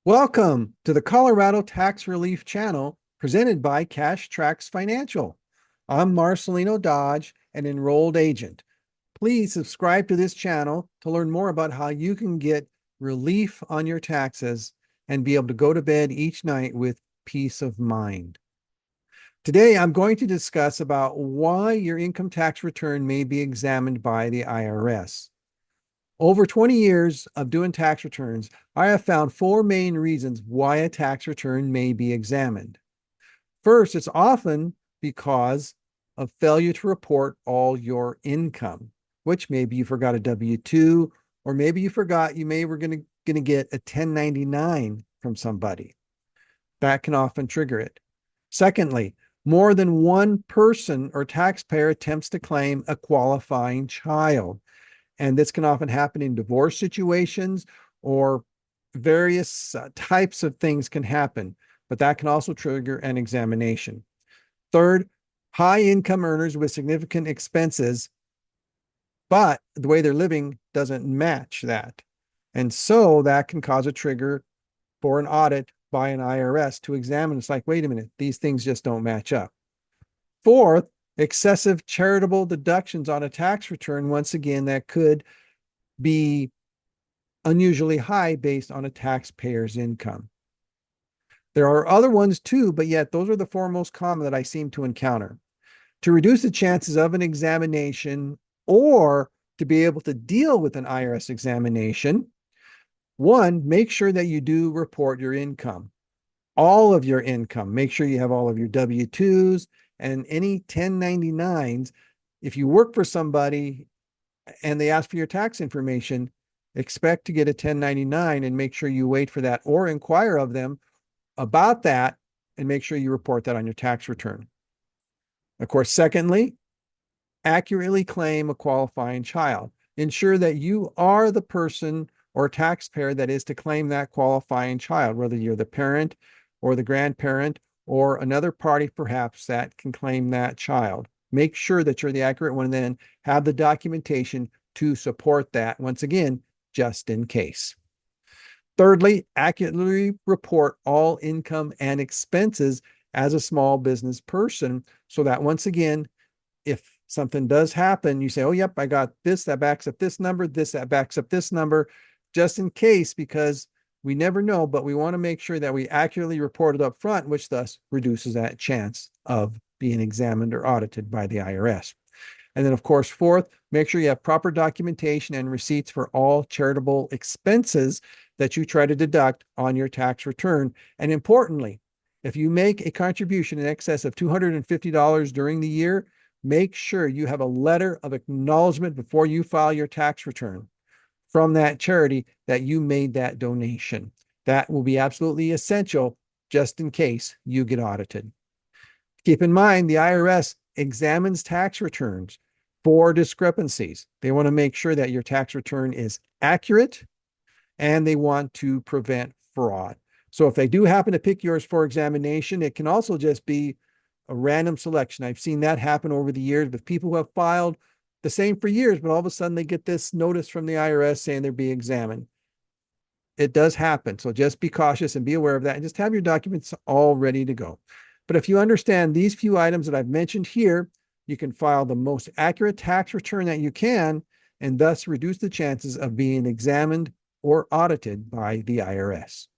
Welcome to the Colorado Tax Relief Channel presented by Cash Tracks Financial. I'm Marcelino Dodge, an enrolled agent. Please subscribe to this channel to learn more about how you can get relief on your taxes and be able to go to bed each night with peace of mind. Today, I'm going to discuss about why your income tax return may be examined by the IRS. Over 20 years of doing tax returns, I have found four main reasons why a tax return may be examined. First, it's often because of failure to report all your income, which maybe you forgot a W-2, or maybe you forgot you were going to get a 1099 from somebody. That can often trigger it. Secondly, more than one person or taxpayer attempts to claim a qualifying child. And this can often happen in divorce situations, or various types of things can happen, but that can also trigger an examination. Third, high income earners with significant expenses, but the way they're living doesn't match that. And so that can cause a trigger for an audit by an IRS to examine. It's like, wait a minute, these things just don't match up. Fourth, excessive charitable deductions on a tax return. Once again, that could be unusually high based on a taxpayer's income. There are other ones too, but yet those are the four most common that I seem to encounter. To reduce the chances of an examination or to be able to deal with an IRS examination, one, make sure that you do report your income, all of your income. Make sure you have all of your W-2s and any 1099s. If you work for somebody and they ask for your tax information, expect to get a 1099 and make sure you wait for that or inquire of them about that and make sure you report that on your tax return. Of course, secondly, accurately claim a qualifying child. Ensure that you are the person or taxpayer that is to claim that qualifying child, whether you're the parent or the grandparent or another party perhaps that can claim that child. Make sure that you're the accurate one and then have the documentation to support that, once again, just in case. Thirdly, accurately report all income and expenses as a small business person so that, once again, if something does happen, you say, oh, yep, I got this, that backs up this number, this, that backs up this number, just in case, because we never know, but we want to make sure that we accurately report it up front, which thus reduces that chance of being examined or audited by the IRS. And then, of course, fourth, make sure you have proper documentation and receipts for all charitable expenses that you try to deduct on your tax return. And importantly, if you make a contribution in excess of $250 during the year, make sure you have a letter of acknowledgement before you file your tax return from that charity that you made that donation. That will be absolutely essential just in case you get audited. Keep in mind, the IRS examines tax returns for discrepancies. They want to make sure that your tax return is accurate and they want to prevent fraud. So if they do happen to pick yours for examination, it can also just be a random selection. I've seen that happen over the years with people who have filed the same for years, but all of a sudden they get this notice from the IRS saying they're being examined. It does happen. So just be cautious and be aware of that and just have your documents all ready to go. But if you understand these few items that I've mentioned here, you can file the most accurate tax return that you can and thus reduce the chances of being examined or audited by the IRS.